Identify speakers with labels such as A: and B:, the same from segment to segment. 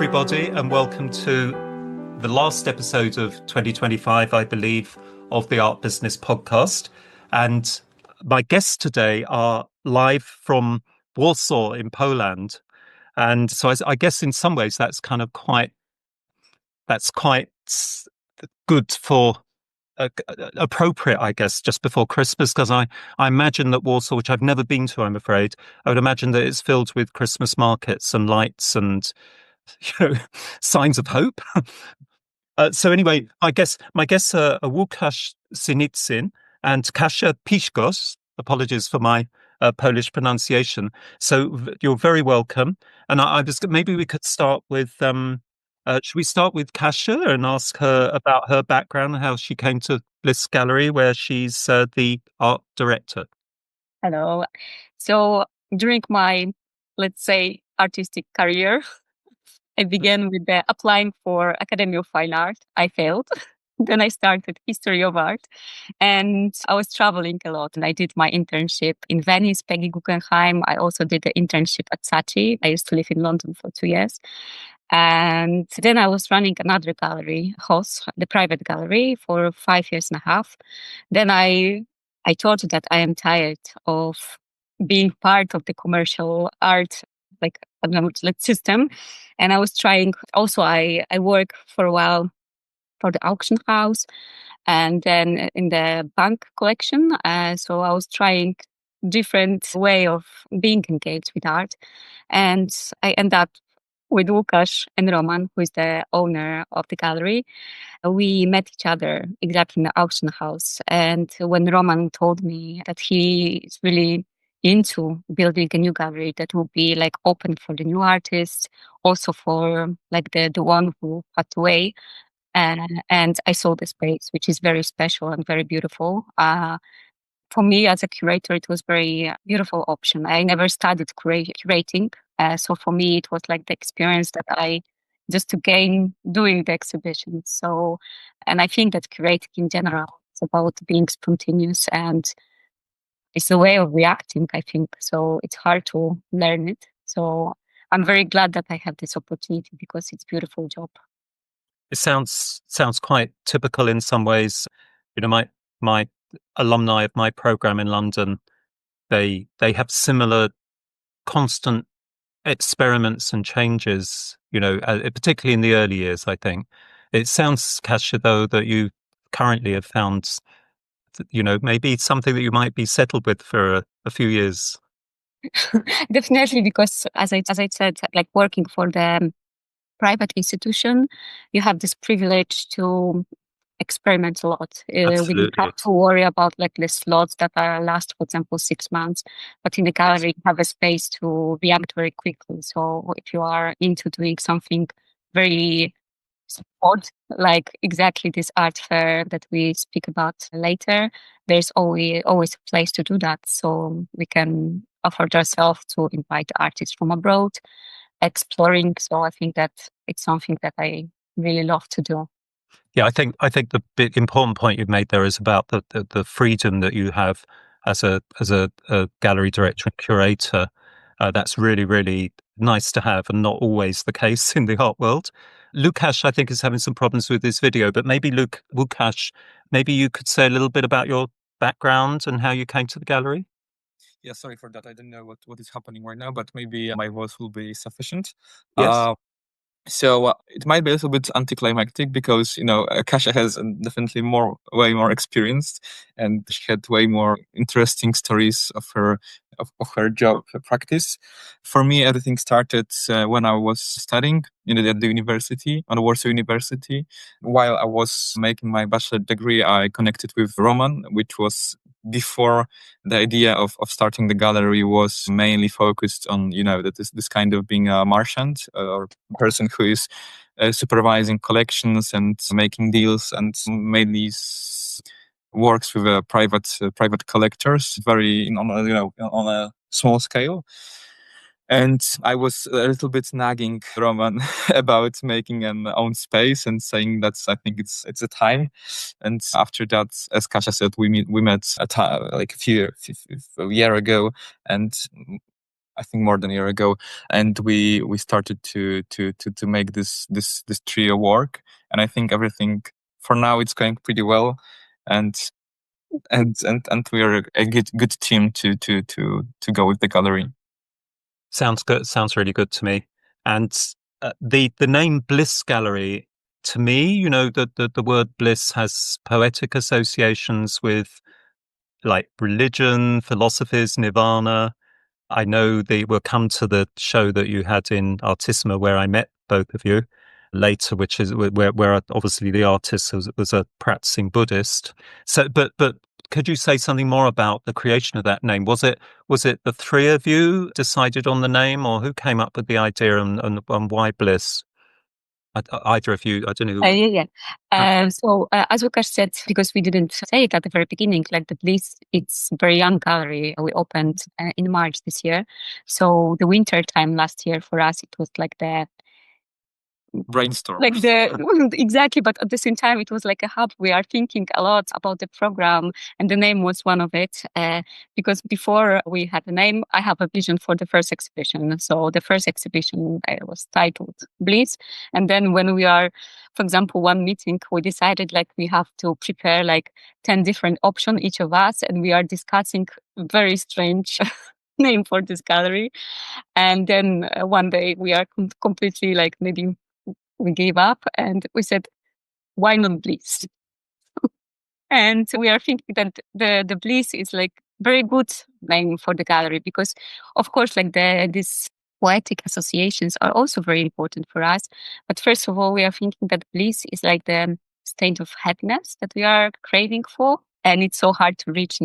A: everybody, and welcome to the last episode of 2025, I believe, of the Art Business Podcast. And my guests today are live from Warsaw in Poland. And so I guess in some ways that's quite good for appropriate, I guess, just before Christmas, because I imagine that Warsaw, which I've never been to, I'm afraid, I would imagine that it's filled with Christmas markets and lights and signs of hope. So anyway, my guests are Lukasz Sinitsyn and Kasia Piszkos. Apologies for my Polish pronunciation. So you're very welcome. And I was maybe we could start with. Should we start with Kasia and ask her about her background and how she came to Bliss Gallery, where she's the art director?
B: Hello. So during my, let's say, artistic career, I began with applying for Academy of Fine Art. I failed. Then I started History of Art, and I was traveling a lot. And I did my internship in Venice, Peggy Guggenheim. I also did the internship at Saatchi. I used to live in London for 2 years. And then I was running another gallery, HOS, the private gallery, for 5.5 years. Then I thought that I am tired of being part of the commercial art, system. And I was trying, also I worked for a while for the auction house and then in the bank collection. So I was trying different way of being engaged with art. And I ended up with Lukasz and Roman, who is the owner of the gallery. We met each other exactly in the auction house. And when Roman told me that he is really into building a new gallery that will be like open for the new artists, also for like the one who passed away. And I saw the space, which is very special and very beautiful. For me as a curator, it was very beautiful option. I never studied curating. So for me, it was like the experience that I just to gain doing the exhibition. So, and I think that curating in general is about being spontaneous and it's a way of reacting, I think. So it's hard to learn it. So I'm very glad that I have this opportunity because it's a beautiful job.
A: It sounds quite typical in some ways. My alumni of my program in London, they have similar constant experiments and changes, particularly in the early years, I think. It sounds, Kasia, though, that you currently have found, maybe something that you might be settled with for a few years.
B: Definitely, because as I said, like working for the private institution, you have this privilege to experiment a lot. We don't have to worry about like the slots that are last, for example, 6 months. But in the gallery, you have a space to react very quickly. So if you are into doing something very odd, like exactly this art fair that we speak about later, there's always a place to do that. So we can afford ourselves to invite artists from abroad, exploring. So I think that it's something that I really love to do.
A: Yeah, I think the big important point you've made there is about the freedom that you have as a gallery director and curator. That's really, really nice to have, and not always the case in the art world. Lukasz, I think, is having some problems with this video, but maybe Lukasz, maybe you could say a little bit about your background and how you came to the gallery.
C: Yeah, sorry for that. I don't know what is happening right now, but maybe my voice will be sufficient.
A: Yes.
C: So it might be a little bit anticlimactic because Kasia has definitely way more experience, and she had way more interesting stories of her job practice. For me, everything started when I was studying at the university, on Warsaw University. While I was making my bachelor degree, I connected with Roman, which was before the idea of starting the gallery was mainly focused on, this kind of being a merchant or person who is supervising collections and making deals and mainly works with private collectors, very on a small scale. And I was a little bit nagging Roman about making an own space and saying that I think it's a time. And after that, as Kasia said, we met a year ago, and I think more than a year ago, and we started to make this trio work. And I think everything for now it's going pretty well, and we are a good team to go with the gallery.
A: Sounds good. Sounds really good to me. And the name Bliss Gallery, to me, the word bliss has poetic associations with like religion, philosophies, nirvana. I know we'll come to the show that you had in Artissima where I met both of you later, which is where obviously the artist was a practicing Buddhist. So, but could you say something more about the creation of that name? Was it the three of you decided on the name, or who came up with the idea and why Bliss? Either of you, I don't know who.
B: Yeah. So as Lukasz said, because we didn't say it at the very beginning, like the Bliss, it's a very young gallery. We opened in March this year. So the winter time last year for us, it was like the
C: brainstorm.
B: Like exactly, but at the same time, it was like a hub. We are thinking a lot about the program, and the name was one of it. Because before we had a name, I have a vision for the first exhibition. So the first exhibition was titled Bliss, and then when we are, for example, one meeting, we decided like we have to prepare like 10 different options each of us, and we are discussing very strange name for this gallery. And then one day we are completely like maybe we gave up and we said, why not Bliss? And we are thinking that the Bliss is like very good name for the gallery because of course like these poetic associations are also very important for us. But first of all, we are thinking that Bliss is like the state of happiness that we are craving for. And it's so hard to reach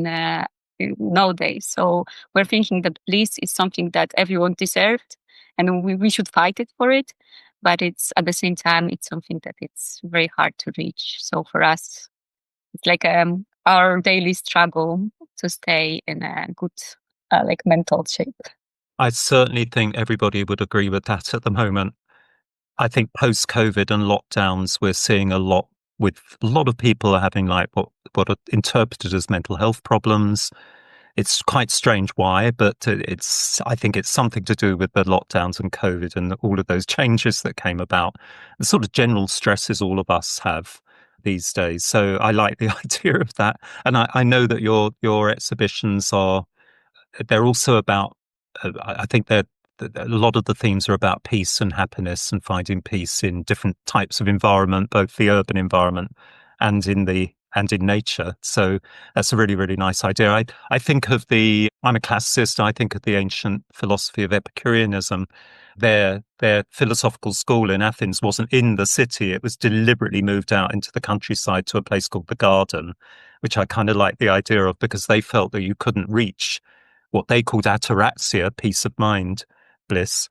B: nowadays. So we're thinking that Bliss is something that everyone deserved and we should fight it for it. But it's at the same time, it's something that it's very hard to reach. So for us, it's like our daily struggle to stay in a good like mental shape.
A: I certainly think everybody would agree with that at the moment. I think post-COVID and lockdowns, we're seeing a lot of people are having like what are interpreted as mental health problems. It's quite strange why, but I think it's something to do with the lockdowns and COVID and all of those changes that came about. The sort of general stresses all of us have these days. So I like the idea of that. And I know that your exhibitions they're also about, I think a lot of the themes are about peace and happiness and finding peace in different types of environment, both the urban environment and in nature. So that's a really, really nice idea. I think of I'm a classicist. I think of the ancient philosophy of Epicureanism. Their philosophical school in Athens wasn't in the city. It was deliberately moved out into the countryside to a place called the Garden, which I kind of like the idea of because they felt that you couldn't reach what they called ataraxia, peace of mind, bliss,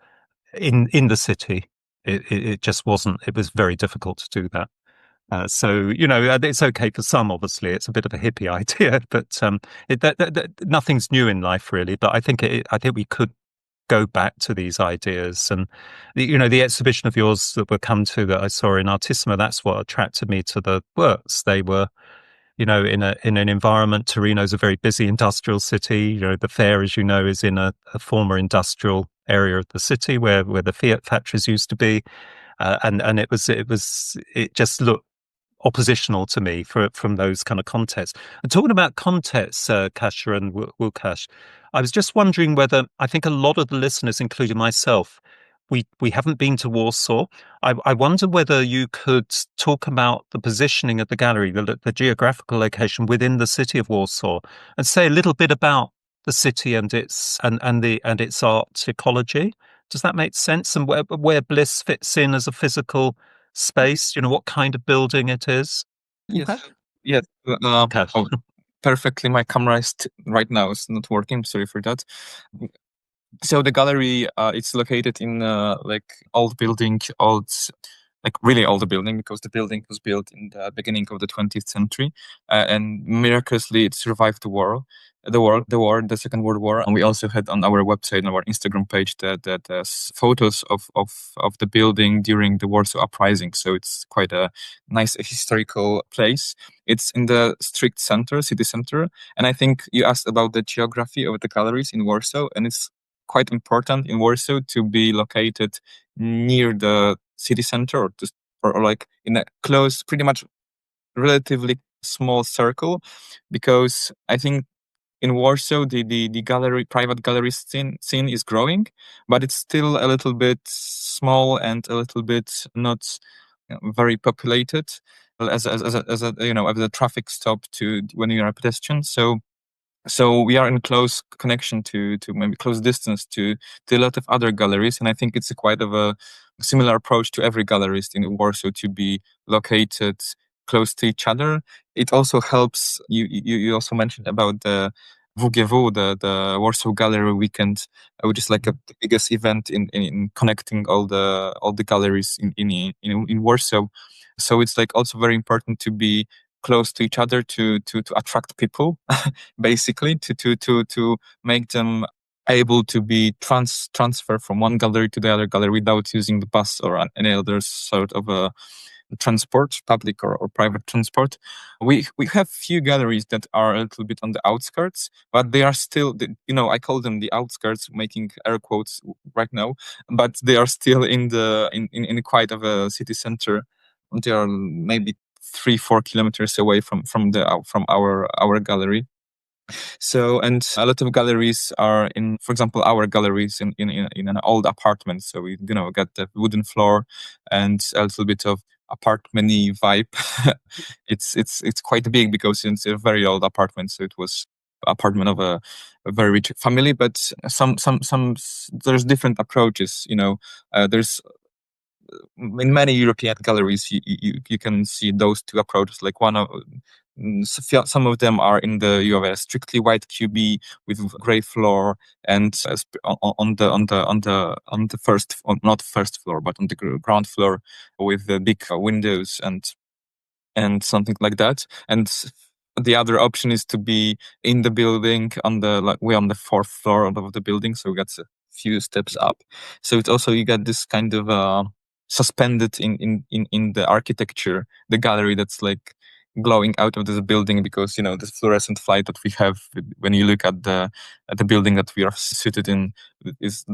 A: in the city. It just wasn't. It was very difficult to do that. So it's okay for some. Obviously, it's a bit of a hippie idea, but nothing's new in life really. But I think we could go back to these ideas, and the exhibition of yours that we'll come to that I saw in Artissima. That's what attracted me to the works. They were, in an environment. Torino's a very busy industrial city. The fair, as you know, is in a former industrial area of the city where the Fiat factories used to be, and it just looked oppositional to me from those kind of contexts. And talking about contexts, Kasia and Łukasz, I was just wondering whether, I think a lot of the listeners, including myself, we haven't been to Warsaw. I wonder whether you could talk about the positioning of the gallery, the geographical location within the city of Warsaw, and say a little bit about the city and its art ecology. Does that make sense? And where Bliss fits in as a physical space? What kind of building it is?
C: Yes. Perfectly. My camera right now is not working. Sorry for that. So the gallery, it's located in like old building, really old building, because the building was built in the beginning of the 20th century, and miraculously it survived the Second World War. And we also had on our website, on our Instagram page, the photos of the building during the Warsaw Uprising. So it's quite a nice historical place. It's in the strict city center. And I think you asked about the geography of the galleries in Warsaw, and it's quite important in Warsaw to be located near the city center, or like in a close, pretty much relatively small circle, because I think in Warsaw the gallery, private gallery scene is growing, but it's still a little bit small and a little bit not very populated as a traffic stop to when you're a pedestrian. So we are in close connection to maybe close distance to a lot of other galleries, and I think it's quite of a similar approach to every gallerist in Warsaw to be located close to each other. It also helps. You also mentioned about the WGW, the Warsaw Gallery Weekend, which is like the biggest event in connecting all the galleries in Warsaw. So it's like also very important to be close to each other to attract people, basically to make them able to be transfer from one gallery to the other gallery without using the bus or any other sort of a transport, public or private transport. We have few galleries that are a little bit on the outskirts, but they are still, I call them the outskirts, making air quotes right now, but they are still in quite of a city center. They are maybe 3-4 kilometers away from our gallery. So, and a lot of galleries are in, for example, our galleries in an old apartment. So we get the wooden floor and a little bit of apartment-y vibe. It's quite big because it's a very old apartment. So it was apartment of a very rich family. But some there's different approaches. There's in many European galleries, you can see those two approaches. Like some of them are you have a strictly white QB with gray floor, and on the first, not first floor, but on the ground floor with the big windows and something like that. And the other option is to be in the building we're on the fourth floor of the building, so we got a few steps up. So it's also, you get this kind of suspended in the architecture, the gallery that's like glowing out of this building, because this fluorescent light that we have when you look at the building that we are seated in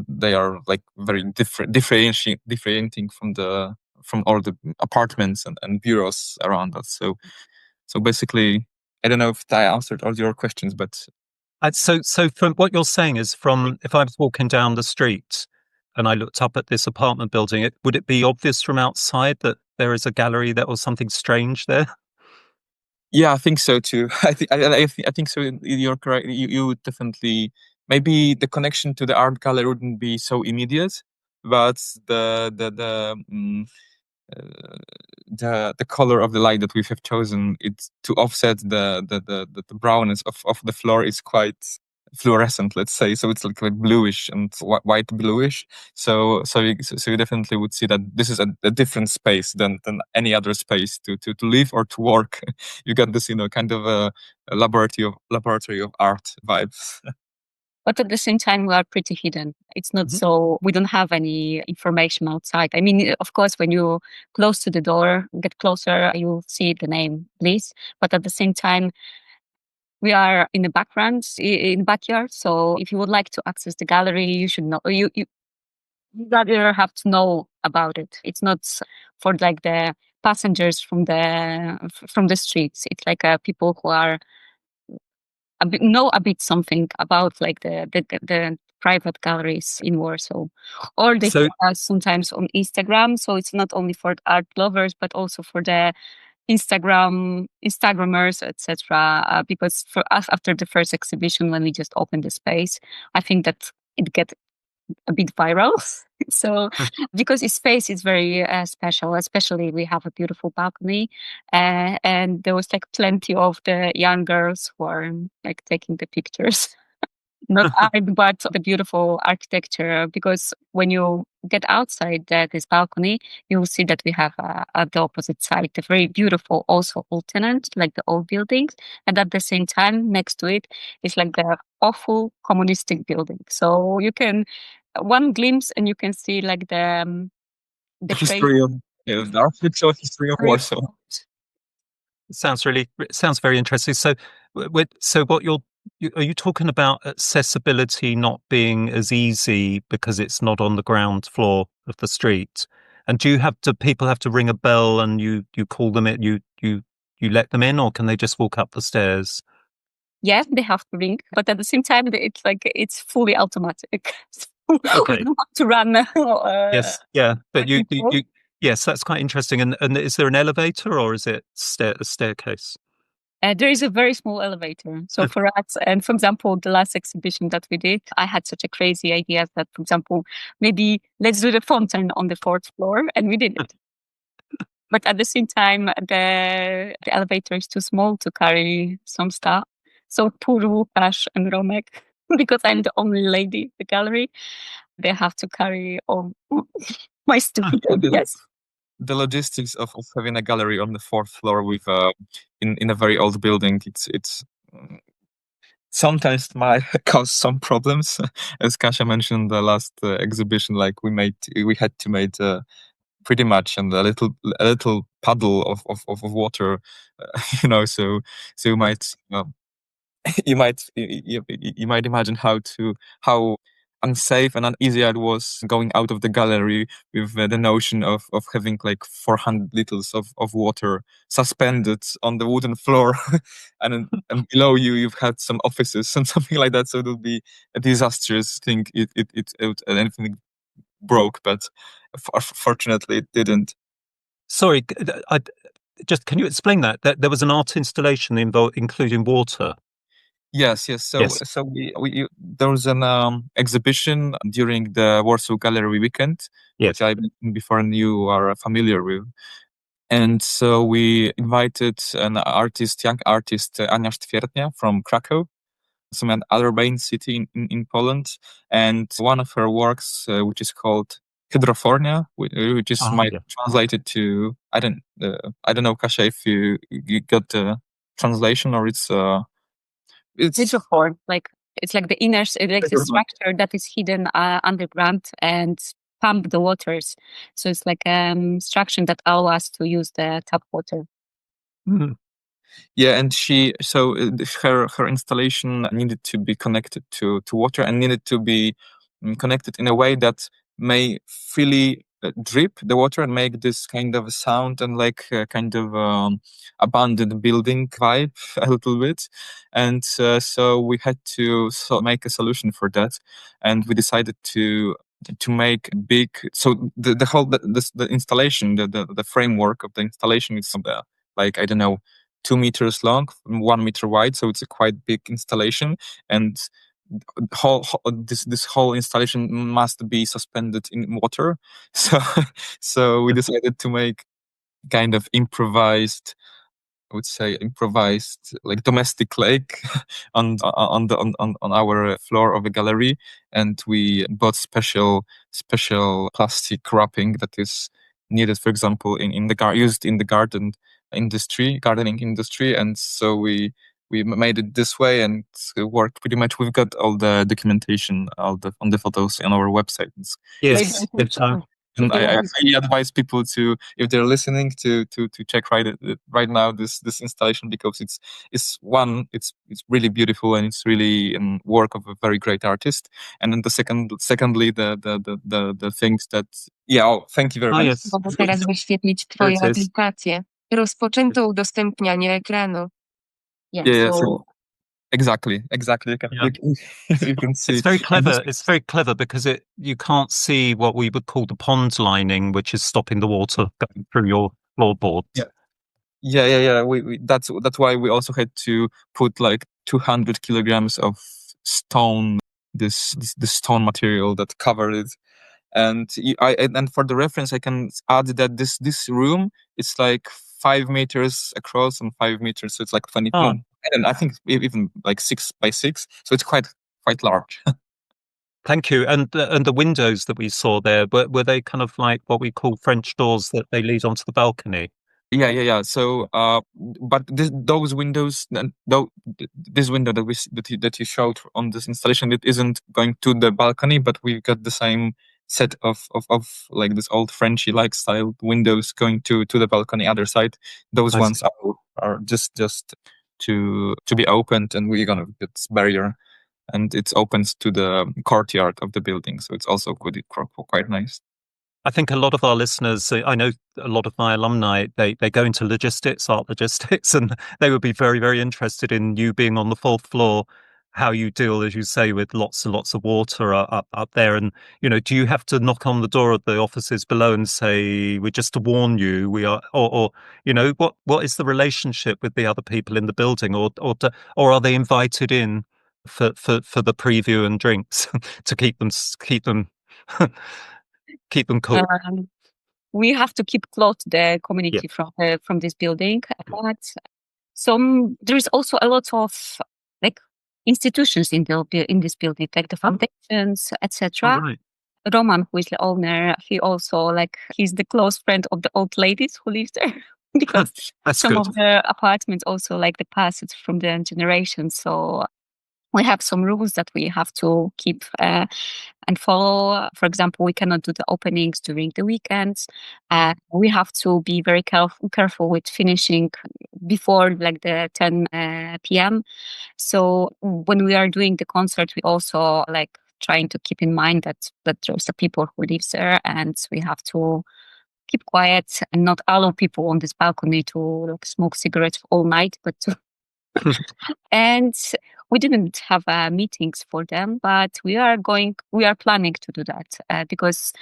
C: they are like very differentiating from all the apartments and bureaus around us. So basically, I don't know if I answered all your questions, but
A: so from what you're saying is, if I was walking down the street and I looked up at this apartment building, would it be obvious from outside that there is a gallery there or something strange there?
C: Yeah, I think so too. I think so. You're correct. You would definitely, maybe the connection to the art gallery wouldn't be so immediate, but the color of the light that we have chosen, it's to offset the brownness of the floor, is quite fluorescent, let's say. So it's like bluish and white bluish. So you definitely would see that this is a different space than any other space to live or to work. You got this kind of a laboratory of art vibes.
B: But at the same time, we are pretty hidden. It's not so, we don't have any information outside. I mean, of course, when you close to the door, get closer, you'll see the name Bliss. But at the same time, we are in the background, in the backyard. So if you would like to access the gallery, you should know, you rather have to know about it. It's not for like the passengers from the streets. It's like people who are know a bit something about like the private galleries in Warsaw, or they follow us sometimes on Instagram. So it's not only for art lovers, but also for the Instagrammers, etc. Because for us, after the first exhibition, when we just opened the space, I think that it get a bit viral. So because its space is very special, especially we have a beautiful balcony, and there was like plenty of the young girls who are like taking the pictures. Not art, but the beautiful architecture. Because when you get outside this balcony, you will see that we have at the opposite side the very beautiful, also old tenant, like the old buildings, and at the same time next to it is like the awful communistic building. So you can one glimpse and you can see like the
C: history of the architectural history of Warsaw.
A: Sounds very interesting. So what you're Are you talking about accessibility not being as easy because it's not on the ground floor of the street? And do people have to ring a bell and you call them in, you let them in, or can they just walk up the stairs?
B: Yes, they have to ring, but at the same time, it's fully automatic.
A: Okay.
B: We don't have to run.
A: Yes, yeah, but you
B: people.
A: yes, that's quite interesting. And is there an elevator or is it a staircase?
B: There is a very small elevator. So for us, and for example, the last exhibition that we did, I had such a crazy idea that, for example, maybe let's do the fountain on the fourth floor, and we did it. But at the same time, the elevator is too small to carry some stuff. So poor Lukasz and Romek, because I'm the only lady in the gallery, they have to carry all my stupid ideas.
C: The logistics of having a gallery on the fourth floor with in a very old building, it's sometimes might cause some problems. As Kasia mentioned, the last exhibition, like we had to make pretty much and a little puddle of water, so you might you might imagine how unsafe and uneasy it was going out of the gallery with the notion of having like 400 liters of water suspended on the wooden floor, and below you've had some offices and something like that. So it would be a disastrous thing. Anything broke, but fortunately it didn't.
A: Sorry, can you explain that there was an art installation involved including water?
C: Yes.
A: Yes.
C: So there was an exhibition during the Warsaw Gallery weekend,
A: Yes.
C: which I mentioned before and you are familiar with. And so we invited an artist, young artist, Ania Sztwiertnia from Krakow, some other main city in Poland. And one of her works, which is called Hydrofornia, which is translated to, I don't know, Kasia, if you got the translation, or it's
B: hydroform, it's like the inner, like the structure that is hidden underground and pump the waters. So it's like structure that allow us to use the tap water.
A: Mm.
C: Yeah, and her installation needed to be connected to water and needed to be connected in a way that may freely drip the water and make this kind of a sound and like kind of abandoned building vibe a little bit. And so we had to make a solution for that, and we decided to make big. So the whole the installation, the framework of the installation is like, I don't know, 2 meters long, 1 meter wide, so it's a quite big installation, and this whole installation must be suspended in water. So we decided to make kind of improvised, I would say, like domestic lake on our floor of the gallery, and we bought special plastic wrapping that is needed, for example, used in the gardening industry, and so we made it this way, and it worked pretty much. We've got all the documentation, on the photos on our website.
A: Yes.
C: And I advise people to, if they're listening, to check right now this installation, because it's really beautiful, and it's really work of a very great artist. And then secondly, the things that thank you very much.
A: Yes.
D: Mogę teraz wyświetlić twoją aplikację. Rozpoczęto udostępnianie ekranu.
C: So exactly. You can see.
A: It's very clever. It's very clever because you can't see what we would call the pond lining, which is stopping the water going through your floorboard.
C: Yeah. That's why we also had to put like 200 kilograms of stone, this stone material that covered it. And and for the reference, I can add that this room is like 5 meters across and 5 meters, so it's like 20. And I think even like 6 by 6, so it's quite large.
A: Thank you. And the windows that we saw there, were they kind of like what we call French doors that they lead onto the balcony?
C: Yeah. So, but those windows, this window that you showed on this installation, it isn't going to the balcony, but we've got the same set of like this old Frenchy like style windows going to the balcony other side. Those ones are just to be opened, and we're gonna get this barrier, and it opens to the courtyard of the building, so it's also quite nice.
A: I think a lot of our listeners, I know a lot of my alumni, they go into logistics, art logistics, and they would be very, very interested in you being on the fourth floor, how you deal, as you say, with lots and lots of water up there. And, do you have to knock on the door of the offices below and say, we're just to warn you, we are, or what is the relationship with the other people in the building, or are they invited in for the preview and drinks to keep them keep them cool?
B: We have to keep close to the community from this building, but there is also a lot of like institutions in this building, like the foundations, etc.
A: Right.
B: Roman, who is the owner, he's the close friend of the old ladies who live there because some of the apartments also like the passage from the generation. So we have some rules that we have to keep and follow. For example, we cannot do the openings during the weekends. We have to be very careful with finishing before like the 10 p.m. So when we are doing the concert, we also like trying to keep in mind that there's the people who live there, and we have to keep quiet and not allow people on this balcony to like smoke cigarettes all night, but and we didn't have meetings for them, but we are planning to do that because,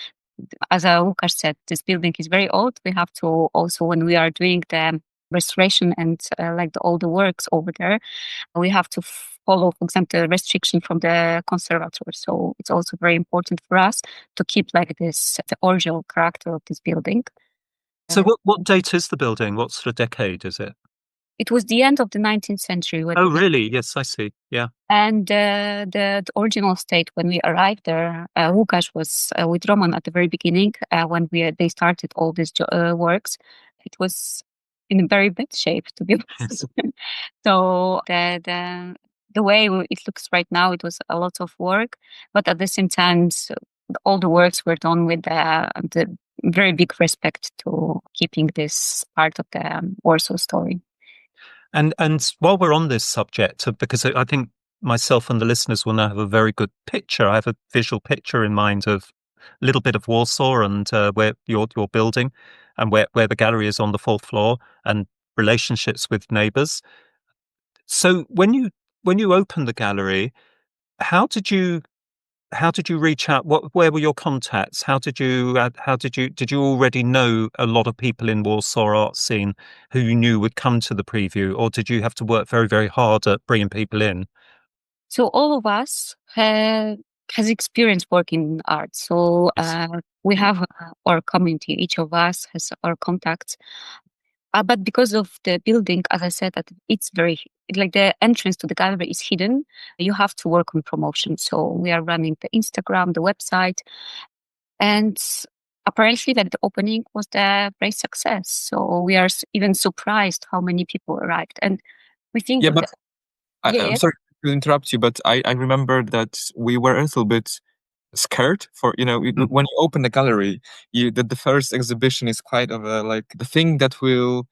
B: as Lukasz said, this building is very old. We have to also, when we are doing the restoration and all the works over there, we have to follow, for example, the restriction from the conservator. So it's also very important for us to keep like this, the original character of this building.
A: So what date is the building? What sort of decade is it?
B: It was the end of the 19th century.
A: Oh, really? Yes, I see. Yeah.
B: And the original state when we arrived there, Lukasz was with Roman at the very beginning when they started all these works. It was in a very bad shape, to be honest. So the way it looks right now, it was a lot of work, but at the same time, all the works were done with the very big respect to keeping this part of the Warsaw story.
A: And while we're on this subject, because I think myself and the listeners will now have a very good picture. I have a visual picture in mind of a little bit of Warsaw and where you're building, and where the gallery is on the fourth floor, and relationships with neighbours. So when you opened the gallery, how did you reach out? Where were your contacts? Did you already know a lot of people in Warsaw art scene who you knew would come to the preview, or did you have to work very, very hard at bringing people in?
B: So all of us has experience working in art. So we have our community. Each of us has our contacts. But because of the building, as I said, that it's very like the entrance to the gallery is hidden. You have to work on promotion. So we are running the Instagram, the website, and apparently that the opening was a great success. So we are even surprised how many people arrived, and we think.
C: Yeah, but I'm sorry to interrupt you, but I remember that we were a little bit scared for when you open the gallery, the first exhibition is quite of a like the thing that will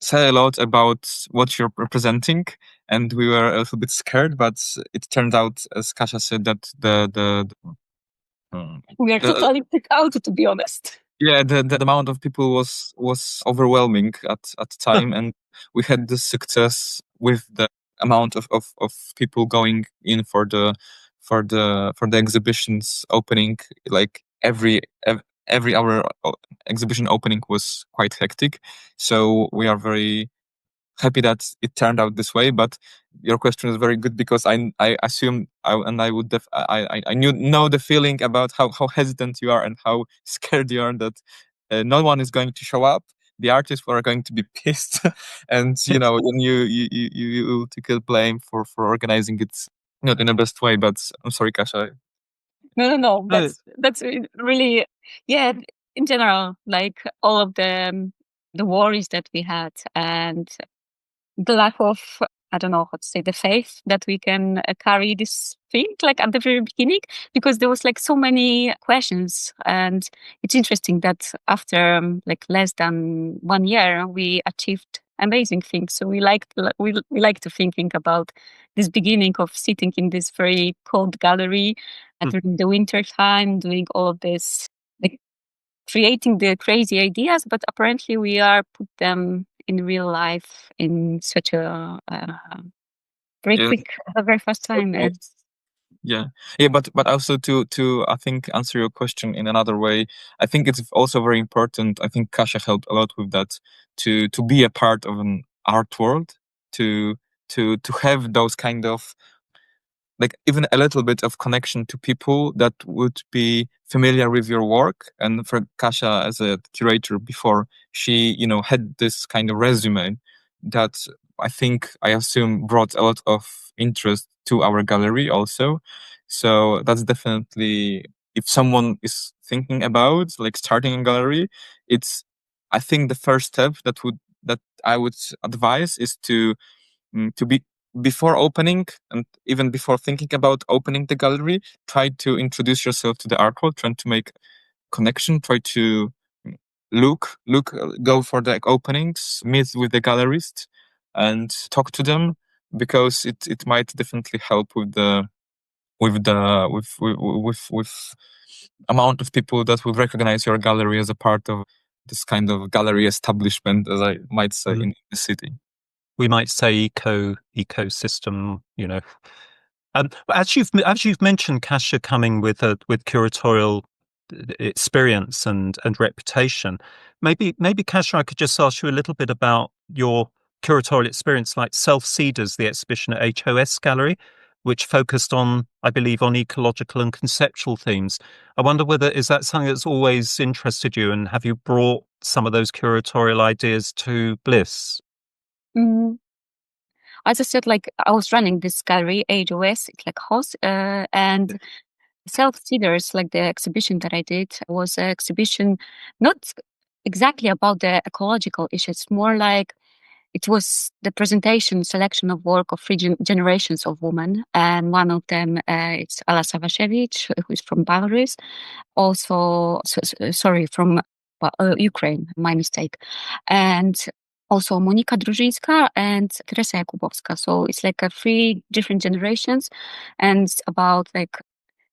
C: say a lot about what you're representing, and we were a little bit scared, but it turned out, as Kasia said, that
B: we are totally freaked out, to be honest.
C: Yeah, the amount of people was overwhelming at the time, and we had this success with the amount of people going in for the exhibitions opening. Like every hour exhibition opening was quite hectic, so we are very happy that it turned out this way. But your question is very good, because I assume I would I know the feeling about how hesitant you are and how scared you are that no one is going to show up. The artists are going to be pissed, and then you take a blame for organizing it not in the best way. But I'm sorry, Kasia.
B: No. That's really, yeah. In general, like all of the worries that we had and the lack of, I don't know how to say, the faith that we can carry this thing like at the very beginning, because there was like so many questions. And it's interesting that after like less than 1 year, we achieved amazing things. So we like to thinking about this beginning of sitting in this very cold gallery during the winter time, doing all of this, like creating the crazy ideas, but apparently we are put them in real life in such a very quick, a very fast time.
C: But also to I think answer your question in another way, I think it's also very important. I think Kasia helped a lot with that, to be a part of an art world, to have those kind of, like, even a little bit of connection to people that would be familiar with your work. And for Kasia as a curator before, she, had this kind of resume that I assume brought a lot of interest to our gallery also. So that's definitely, if someone is thinking about like starting a gallery, it's, I think the first step that I would advise is to be, before opening and even before thinking about opening the gallery, try to introduce yourself to the art world, try to make connection, try to go for the openings, meet with the gallerists and talk to them, because it might definitely help with the with amount of people that will recognize your gallery as a part of this kind of gallery establishment, as I might say, in the city.
A: We might say ecosystem, As you've mentioned, Kasia, coming with curatorial experience and reputation, maybe Kasia, I could just ask you a little bit about your curatorial experience, like Self Cedars, the exhibition at HOS Gallery, which focused on, I believe, on ecological and conceptual themes. I wonder is that something that's always interested you, and have you brought some of those curatorial ideas to Bliss?
B: Mm. As I said, like I was running this gallery, HOS, it's like host, and Self Cedars, like the exhibition that I did, was an exhibition not exactly about the ecological issues, more like it was the presentation selection of work of three generations of women, and one of them it's Ala Savashevich, who is from Belarus, also from Ukraine, my mistake, and also Monika Drużyńska and Teresa Jakubowska. So it's like three different generations, and it's about like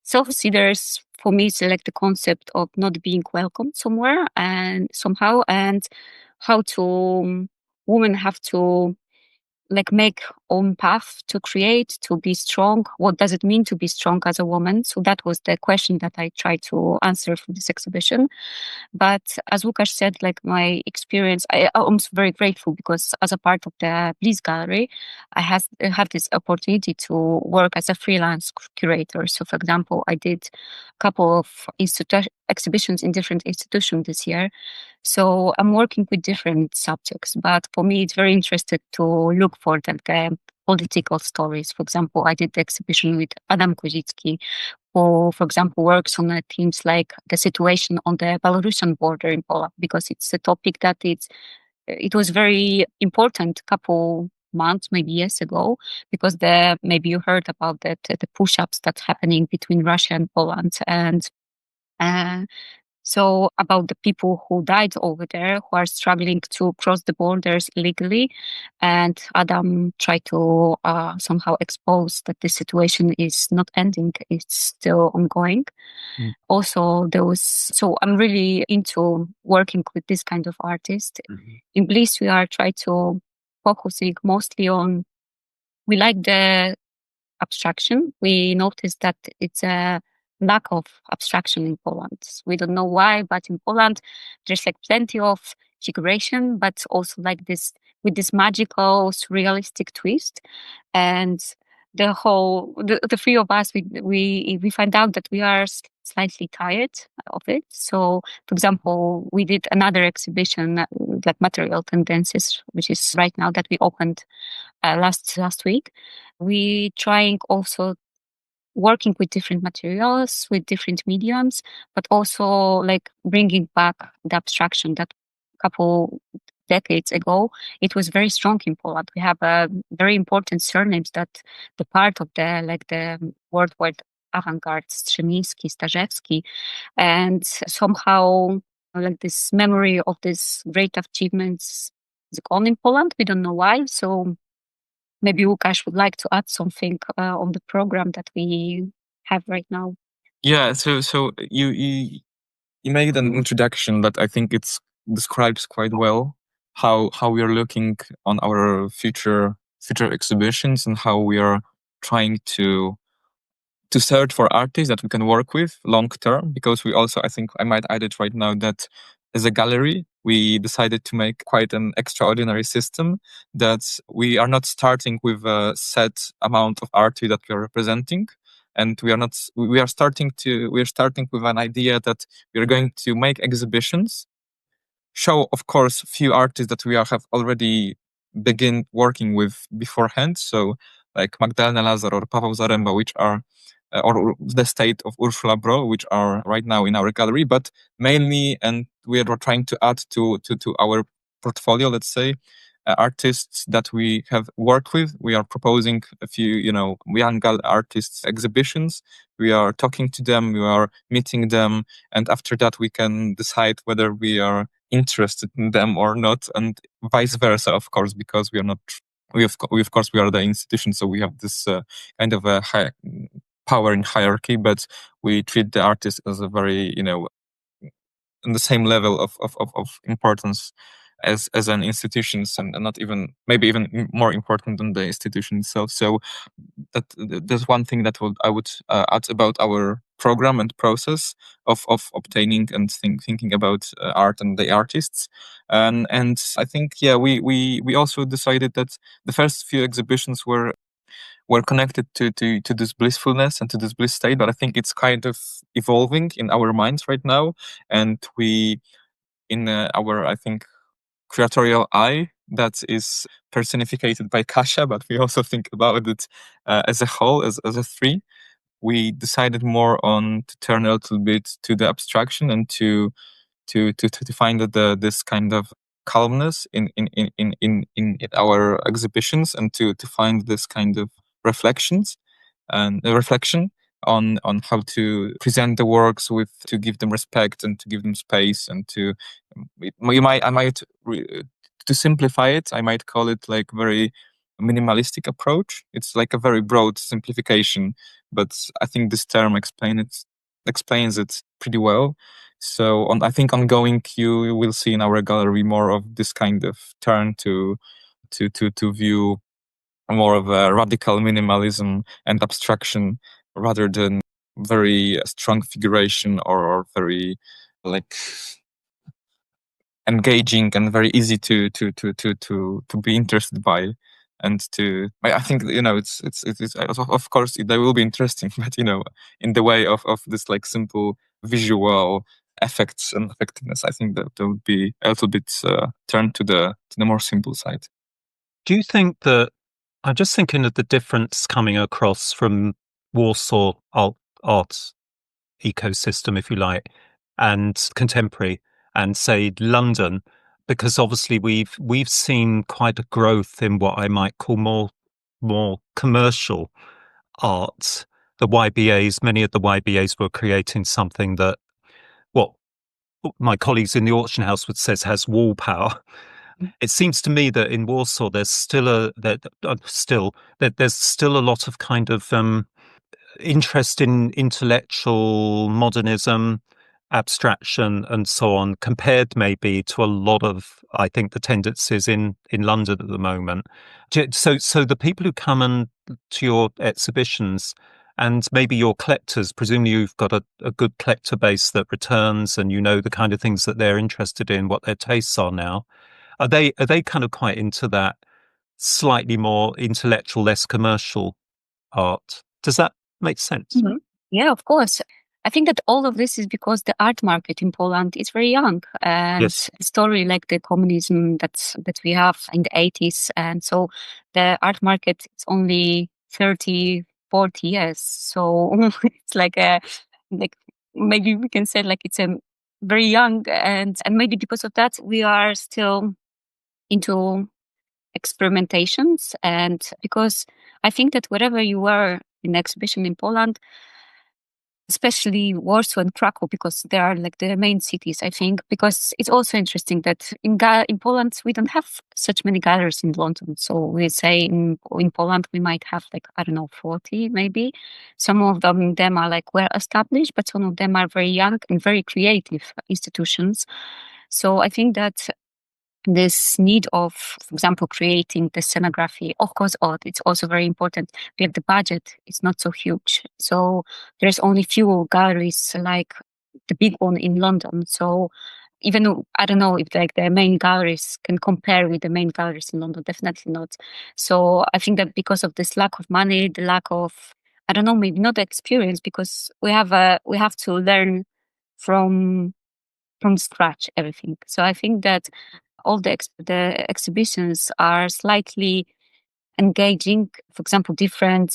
B: self-seeders. For me, it's like the concept of not being welcomed somewhere and somehow, and how to women have to like make own path to create, to be strong. What does it mean to be strong as a woman? So that was the question that I tried to answer for this exhibition. But as Lukasz said, like my experience, I'm very grateful because as a part of the Bliss Gallery, I have this opportunity to work as a freelance curator. So for example, I did a couple of exhibitions in different institutions this year. So I'm working with different subjects, but for me, it's very interesting to look for the political stories. For example, I did the exhibition with Adam Kozicki, who, for example, works on themes like the situation on the Belarusian border in Poland, because it's a topic that it was very important a couple months, maybe years ago, because maybe you heard about the push-ups that's happening between Russia and Poland, and so about the people who died over there, who are struggling to cross the borders illegally. And Adam tried to somehow expose that the situation is not ending, it's still ongoing. Also, so I'm really into working with this kind of artist. In Bliss, we are trying to focusing mostly on, we like the abstraction. We noticed that it's a lack of abstraction in Poland. We don't know why, but in Poland there's like plenty of figuration, but also like this with this magical surrealistic twist. And the three of us, we find out that we are slightly tired of it. So for example, we did another exhibition like Material Tendencies, which is right now that we opened last week. We trying also working with different materials, with different mediums, but also like bringing back the abstraction that a couple decades ago, it was very strong in Poland. We have very important surnames that the part of the worldwide avant-garde, Strzemiński, Starzewski, and somehow like this memory of these great achievements gone in Poland. We don't know why. So maybe Lukasz would like to add something on the program that we have right now.
C: Yeah, so you made an introduction that I think it's describes quite well how we are looking on our future exhibitions and how we are trying to search for artists that we can work with long term, because we also, I think I might add it right now, that as a gallery we decided to make quite an extraordinary system, that we are not starting with a set amount of artists that we are representing, and we are starting with an idea that we are going to make exhibitions, show, of course, few artists that we have already begin working with beforehand. So like Magdalena Lazar or Paweł Zaremba, which are, or the state of Urszula Bról, which are right now in our gallery, but mainly, and we are trying to add to our portfolio, let's say, artists that we have worked with. We are proposing a few, young artists exhibitions. We are talking to them, we are meeting them, and after that we can decide whether we are interested in them or not, and vice versa, of course, because we are not. Of course, we are the institution, so we have this kind of a high power in hierarchy, but we treat the artist as a very, on the same level of importance as an institution, and not even, maybe even more important than the institution itself. So there's one thing that I would add about our program and process of obtaining and thinking about art and the artists. And I think, yeah, we also decided that the first few exhibitions were connected to this blissfulness and to this bliss state, but I think it's kind of evolving in our minds right now, and we, in our, I think, curatorial eye that is personified by Kasia, but we also think about it as a whole, as a three. We decided more on to turn a little bit to the abstraction and to find this kind of calmness in our exhibitions, and to find this kind of reflections and reflection on how to present the works, with to give them respect and to give them space, and to to simplify it, I might call it like very minimalistic approach. It's like a very broad simplification, but I think this term explains it pretty well. So I think ongoing, you will see in our gallery more of this kind of turn to view more of a radical minimalism and abstraction, rather than very strong figuration, or very like engaging and very easy to be interested by. And I think, it's of course they will be interesting, but in the way of this like simple visual effects and effectiveness, I think that there would be a little bit turned to the more simple side.
A: Do you think that, I'm just thinking of the difference coming across from Warsaw art ecosystem, if you like, and contemporary, and say London, because obviously we've seen quite a growth in what I might call more commercial art. The YBAs, many of the YBAs were creating something that, what my colleagues in the auction house would say has wall power. It seems to me that in Warsaw there's still there's still a lot of kind of interest in intellectual modernism, abstraction, and so on, compared maybe to a lot of, I think, the tendencies in London at the moment. So the people who come to your exhibitions, and maybe your collectors, presumably you've got a good collector base that returns, and the kind of things that they're interested in, what their tastes are now. Are they kind of quite into that slightly more intellectual, less commercial art? Does that make sense?
B: Mm-hmm. Yeah, of course. I think that all of this is because the art market in Poland is very young, and
A: Yes.
B: the story like the communism that we have in the 80s, and so the art market is only 30, 40 years. So it's like maybe we can say like it's a very young, and maybe because of that we are still into experimentations, and because I think that wherever you were in the exhibition in Poland, especially Warsaw and Krakow, because they are like the main cities, I think, because it's also interesting that in Poland, we don't have such many galleries in London. So we say in Poland, we might have like, I don't know, 40 maybe. Some of them are like well established, but some of them are very young and very creative institutions. So I think that this need of, for example, creating the scenography, of course, it's also very important. Like the budget is not so huge. So there's only few galleries like the big one in London. So even though, I don't know if like the main galleries can compare with the main galleries in London, definitely not. So I think that because of this lack of money, the lack of, I don't know, maybe not the experience, because we have to learn from scratch everything. So I think that all the exhibitions are slightly engaging. For example, creating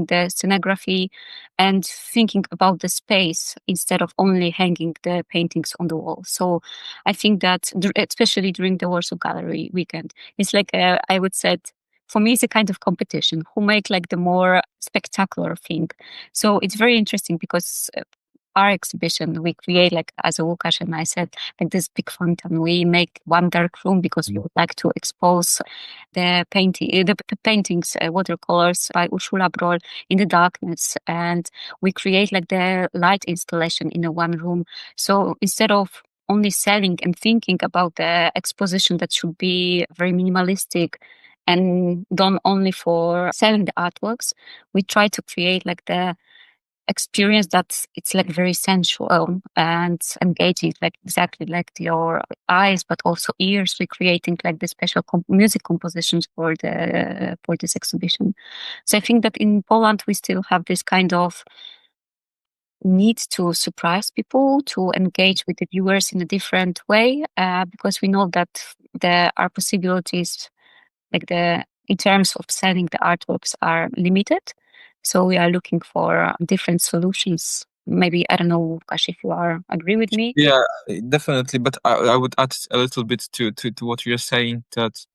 B: the scenography and thinking about the space instead of only hanging the paintings on the wall. So I think that especially during the Warsaw Gallery weekend, it's like I would say, for me, it's a kind of competition who make like the more spectacular thing. So it's very interesting because our exhibition, we create, like as Lukasz and I said, like this big fountain. We make one dark room because we would like to expose the paintings, watercolors by Urszula Bról in the darkness, and we create like the light installation in a one room. So instead of only selling and thinking about the exposition that should be very minimalistic and done only for selling the artworks, we try to create like the experience that it's like very sensual and engaging, like exactly like your eyes, but also ears. We're creating like the special music compositions for this exhibition. So I think that in Poland we still have this kind of need to surprise people, to engage with the viewers in a different way, because we know that there are possibilities, like in terms of selling the artworks, are limited. So we are looking for different solutions. Maybe, I don't know, Lukasz, if you agree with me.
C: Yeah, definitely. But I would add a little bit to what you're saying, that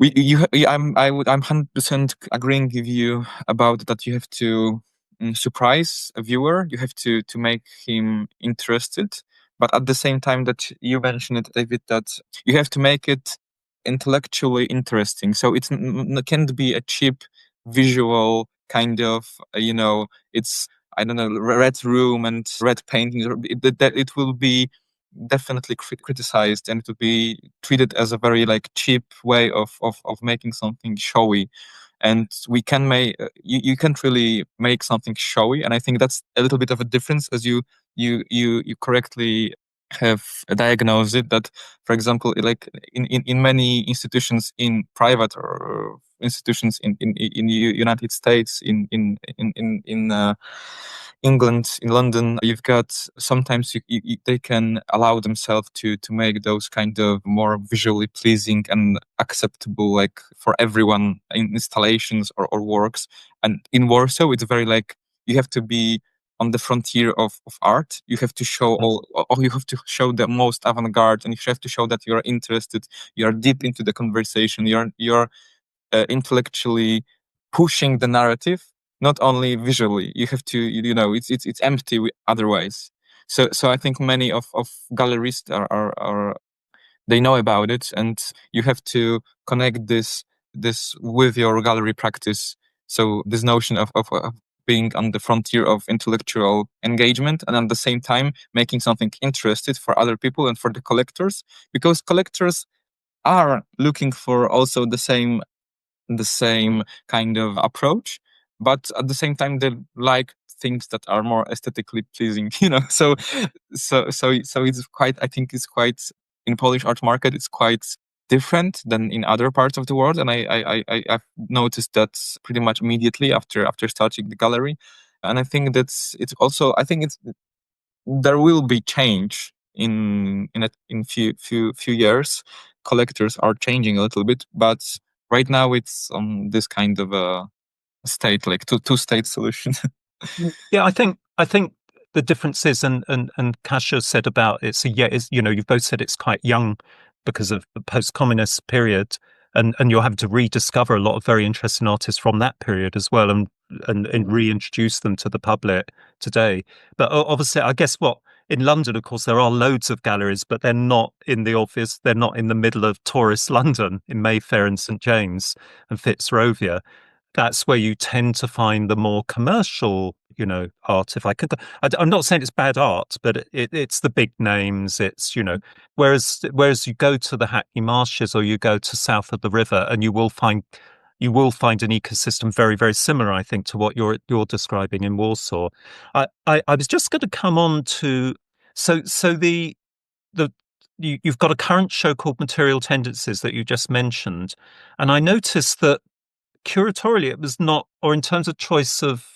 C: I'm 100% agreeing with you about that. You have to surprise a viewer. You have to make him interested. But at the same time that you mentioned it, David, that you have to make it intellectually interesting. So it can't be a cheap visual kind of, it's, I don't know, red room and red paintings. It will be definitely criticized, and it will be treated as a very like cheap way of making something showy. And we can make you can't really make something showy, and I think that's a little bit of a difference, as you correctly have diagnosed it, that for example, like in many institutions, in private or institutions in United States, in England, in London, you've got sometimes they can allow themselves to make those kind of more visually pleasing and acceptable, like for everyone, installations or works. And in Warsaw, it's very like you have to be on the frontier of art. You have to show you have to show the most avant-garde, and you have to show that you are interested, you are deep into the conversation, you're intellectually pushing the narrative, not only visually. You have to, it's empty otherwise. So I think many of gallerists are they know about it, and you have to connect this with your gallery practice. So this notion of being on the frontier of intellectual engagement, and at the same time making something interesting for other people and for the collectors, because collectors are looking for also the same kind of approach, but at the same time they like things that are more aesthetically pleasing, so it's quite, I think it's quite, in Polish art market, it's quite different than in other parts of the world. And I've noticed that pretty much immediately after starting the gallery. And I think that's, it's also, I think it's, there will be change in few years. Collectors are changing a little bit, but right now it's on this kind of a state, like two-state solution.
A: Yeah, I think the difference is, and Kasia said about it. So yeah, it's, you've both said it's quite young because of the post-communist period, and you'll have to rediscover a lot of very interesting artists from that period as well. And and reintroduce them to the public today. But obviously, I guess in London, of course, there are loads of galleries, but they're not in the middle of tourist London in Mayfair and St James and Fitzrovia. That's where you tend to find the more commercial, art. If I could, I'm not saying it's bad art, but it's the big names. It's, whereas you go to the Hackney Marshes or you go to south of the river, and you will find an ecosystem very, very similar, I think, to what you're describing in Warsaw. I was just going to come on to you've got a current show called Material Tendencies that you just mentioned, and I noticed that curatorially it was not, or in terms of choice of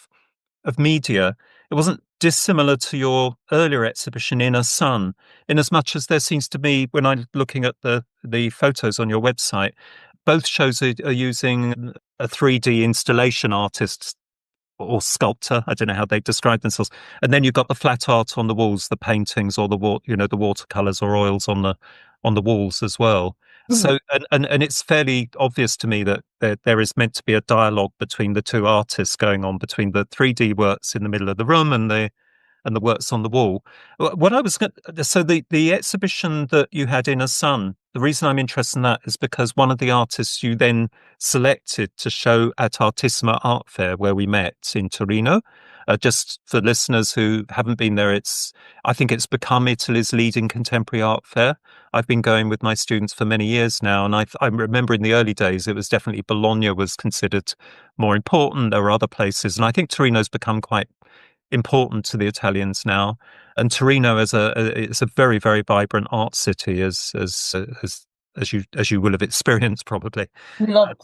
A: media, it wasn't dissimilar to your earlier exhibition Inner Sun, in as much as there seems to be, when I'm looking at the photos on your website, both shows are using a 3D installation artist or sculptor. I don't know how they describe themselves. And then you've got the flat art on the walls, the paintings, or the watercolors or oils on the walls as well. So, and it's fairly obvious to me that there is meant to be a dialogue between the two artists going on, between the 3D works in the middle of the room and the works on the wall. What I was so the exhibition that you had in a Sun, the reason I'm interested in that is because one of the artists you then selected to show at Artissima Art Fair, where we met in Torino. Just for listeners who haven't been there, I think it's become Italy's leading contemporary art fair. I've been going with my students for many years now, and I remember in the early days it was definitely Bologna was considered more important. There were other places, and I think Torino's become quite important to the Italians now. And Torino is a very, very vibrant art city, as you will have experienced probably.
B: Love.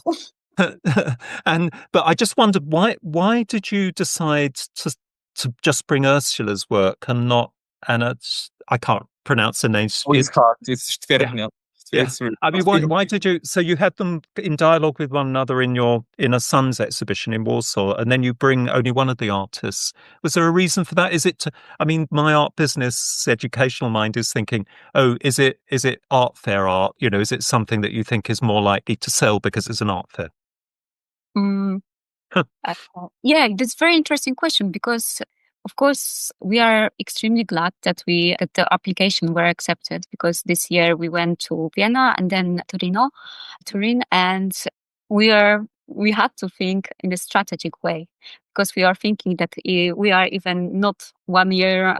A: But I just wondered why did you decide to just bring Urszula's work and not Anna? I can't pronounce the name.
C: It's hard. It's Hydrofornia.
A: Yeah. I mean, why did you? So you had them in dialogue with one another in your Inner Sun's exhibition in Warsaw, and then you bring only one of the artists. Was there a reason for that? Is it? I mean, my art business educational mind is thinking, oh, is it art fair art? Is it something that you think is more likely to sell because it's an art fair?
B: Yeah, that's a very interesting question because, of course, we are extremely glad that the application were accepted, because this year we went to Vienna and then Turin, and we had to think in a strategic way, because we are thinking that we are even not 1 year,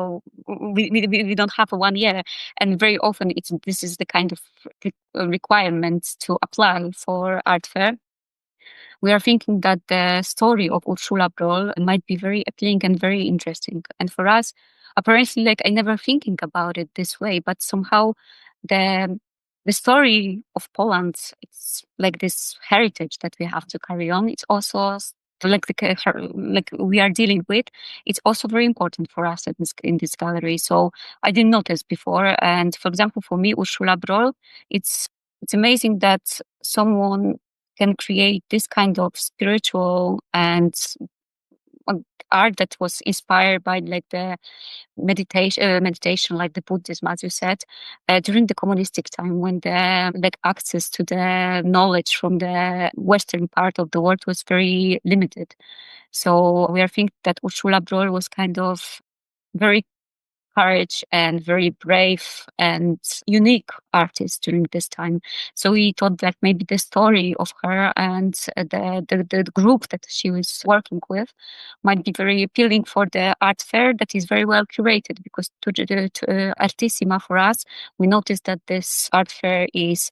B: we don't have a 1 year, and very often this is the kind of requirement to apply for art fair. We are thinking that the story of Urszula Bról might be very appealing and very interesting. And for us, apparently, I never thinking about it this way, but somehow the story of Poland, it's like this heritage that we have to carry on. It's also like we are dealing with. It's also very important for us in this gallery. So I didn't notice before. And for example, for me, Urszula Bról, it's amazing that someone can create this kind of spiritual and art that was inspired by the meditation, like the Buddhism, as you said, during the communistic time, when the access to the knowledge from the western part of the world was very limited. So we are thinking that Urszula Bról was kind of very courage and very brave and unique artist during this time. So we thought that maybe the story of her and the group that she was working with might be very appealing for the art fair that is very well curated, because to Artissima, for us, we noticed that this art fair is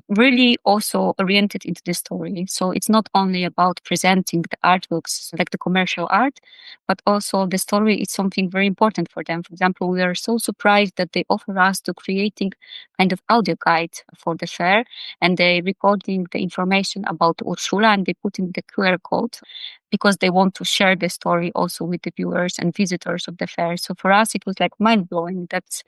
B: really also oriented into the story. So it's not only about presenting the artworks, like the commercial art, but also the story is something very important for them. For example, we are so surprised that they offer us to creating kind of audio guide for the fair, and they recording the information about Urszula, and they put in the QR code, because they want to share the story also with the viewers and visitors of the fair. So for us, it was like mind-blowing that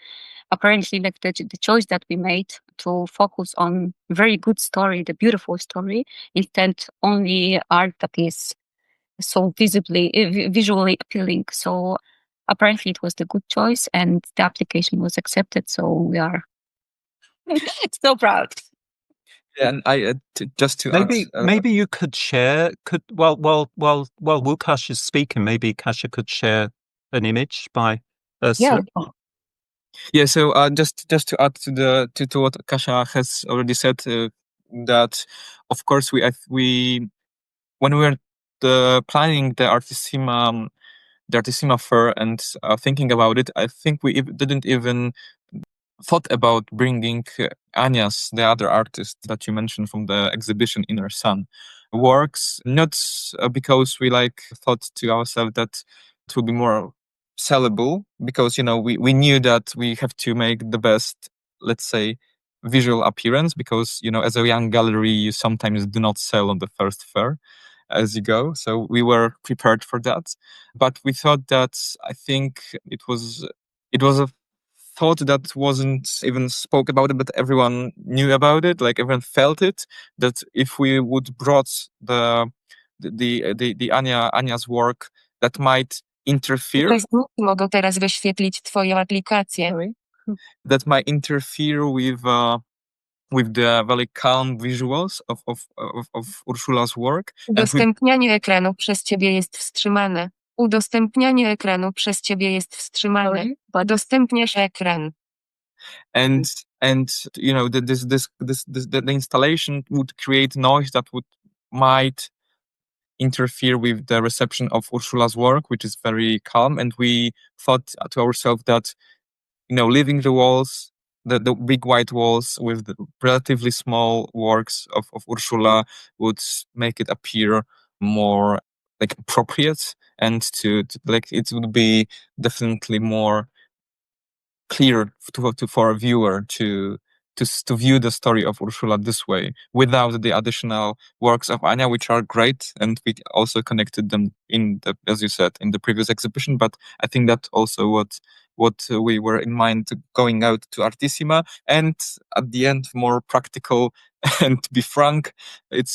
B: apparently the choice that we made to focus on very good story, the beautiful story, instead only art that is so visually appealing. So apparently it was the good choice, and the application was accepted. So we are so proud.
C: Yeah, and just to add,
A: Maybe you could share. While Łukasz is speaking, maybe Kasia could share an image by Urszula.
C: Yeah, so just to add to what Kasia has already said, that of course we when we were planning the Artissima fair and thinking about it, I think we didn't even thought about bringing Anya's, the other artist that you mentioned from the exhibition Inner Sun, works, not because we thought to ourselves that it would be more sellable, because we knew that we have to make the best, let's say, visual appearance, because as a young gallery you sometimes do not sell on the first fair as you go, so we were prepared for that. But we thought that, I think it was a thought that wasn't even spoke about it, but everyone knew about it, like everyone felt it, that if we would brought the Anya's work, that might interfere.
D: Mogą teraz wyświetlić twoją aplikację.
C: That might interfere with the very calm visuals of Urszula's work.
D: Udostępnianie ekranu przez ciebie jest wstrzymane. Udostępnianie ekranu przez ciebie jest wstrzymane. Udostępniasz ekran.
C: And the installation would create noise that might interfere with the reception of Urszula's work, which is very calm. And we thought to ourselves that leaving the walls, the big white walls with the relatively small works of Urszula would make it appear more appropriate, and to it would be definitely more clear for a viewer to view the story of Urszula this way, without the additional works of Anya, which are great, and we also connected them as you said, in the previous exhibition. But I think that also what we were in mind going out to Artissima, and at the end more practical. And to be frank, it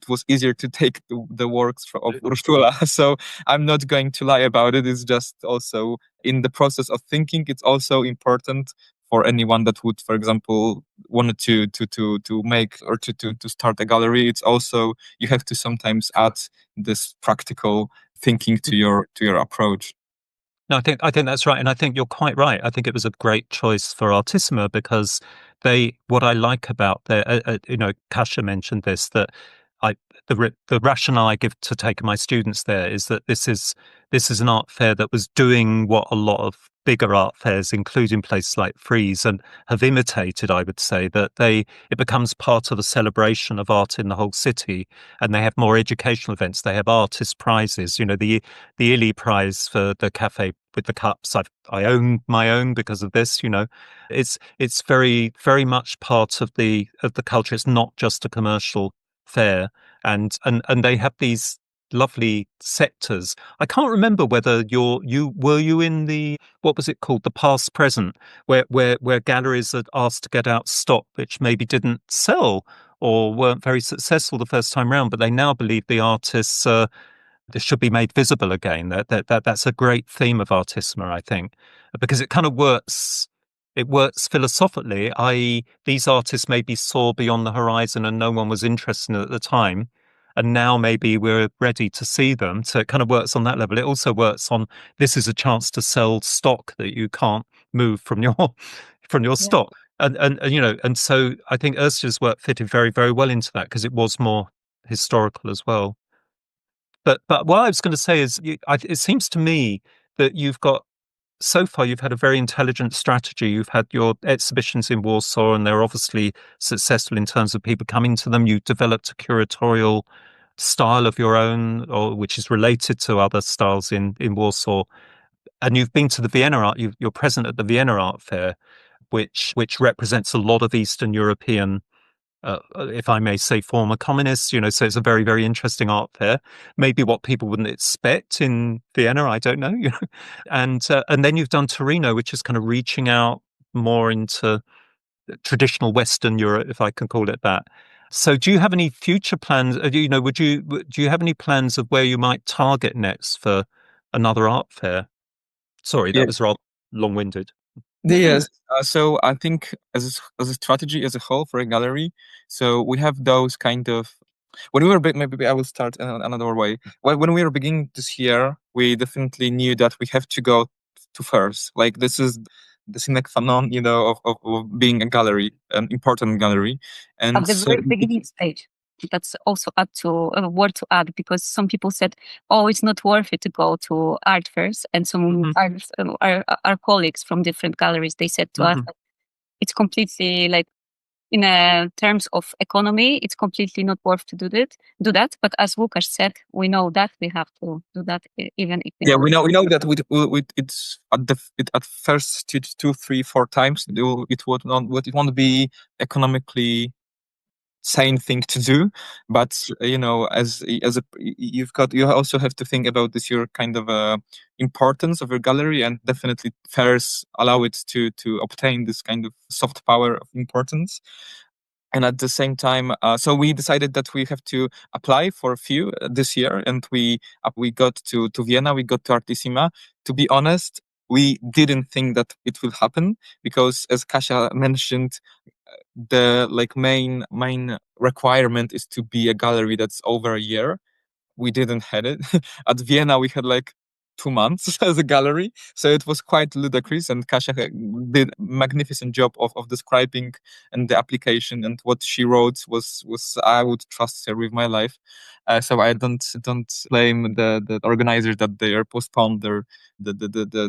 C: was easier to take the works of Urszula. So I'm not going to lie about it. It's just also in the process of thinking, it's also important for anyone that would, for example, wanted to make or to start a gallery. It's also, you have to sometimes add this practical thinking to your approach.
A: No, I think that's right, and I think you're quite right. I think it was a great choice for Artissima, because what I like about Kasia mentioned this, that the rationale I give to taking my students there is that this is an art fair that was doing what a lot of bigger art fairs, including places like Frieze, and have imitated. I would say that it becomes part of the celebration of art in the whole city, and they have more educational events. They have artist prizes. The Illy Prize for the cafe with the cups. I own my own because of this. It's very, very much part of the culture. It's not just a commercial fair, and they have these lovely sectors. I can't remember whether you were in the, what was it called, the past present, where galleries are asked to get out stock which maybe didn't sell or weren't very successful the first time round, but they now believe the artists this should be made visible again. That's a great theme of Artissima, I think, because it kind of works. It works philosophically, i.e., these artists maybe saw beyond the horizon and no one was interested in it at the time, and now maybe we're ready to see them. So it kind of works on that level. It also works on, this is a chance to sell stock that you can't move from your stock, and so I think Ursula's work fitted very, very well into that, because it was more historical as well. But what I was going to say is, it seems to me that so far you've had a very intelligent strategy. You've had your exhibitions in Warsaw, and they're obviously successful in terms of people coming to them. You've developed a curatorial style of your own, which is related to other styles in Warsaw. And you've been to the Vienna Art. You're present at the Vienna Art Fair, which represents a lot of Eastern European, if I may say, former communists, so it's a very, very interesting art fair. Maybe what people wouldn't expect in Vienna, I don't know, And then you've done Torino, which is kind of reaching out more into traditional Western Europe, if I can call it that. So do you have any future plans? Do you have any plans of where you might target next for another art fair? Sorry, that was rather long-winded.
C: Yes. So I think as a strategy as a whole for a gallery, so we have those kind of when we were maybe I will start in another way. When we were beginning this year, we definitely knew that we have to go to first. Like this is the sine qua non, of being a gallery, an important gallery, and
B: At the
C: so
B: very beginning stage. That's also add to a word to add, because some people said, "Oh, it's not worth it to go to art fairs," and some our colleagues from different galleries, they said to us, like, it's completely like in terms of economy, it's completely not worth to do that. But as Lukasz said, we know that we have to do that even if
C: yeah, we know that it's at first two, 3, 4 times it won't be economically sane thing to do, but you also have to think about this your kind of importance of your gallery, and definitely fairs allow it to obtain this kind of soft power of importance. And at the same time, so we decided that we have to apply for a few this year, and we got to Vienna, we got to Artissima. To be honest, we didn't think that it will happen because, as Kasia mentioned, the like main requirement is to be a gallery that's over a year. We didn't had it. At Vienna we had like 2 months as a gallery, so it was quite ludicrous, and Kasia did magnificent job of describing and the application, and what she wrote was I would trust her with my life. So I don't blame the organizers that they are postponed the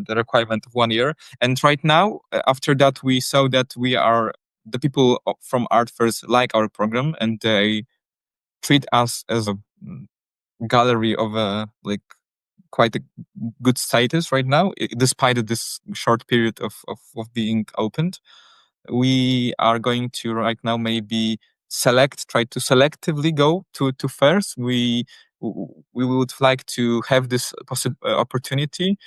C: requirement of 1 year. And right now, after that, we saw that we are the people from art fairs like our program, and they treat us as a gallery of a like quite a good status right now, despite this short period of being opened. We are going to right now maybe try to selectively go to fairs. We would like to have this opportunity,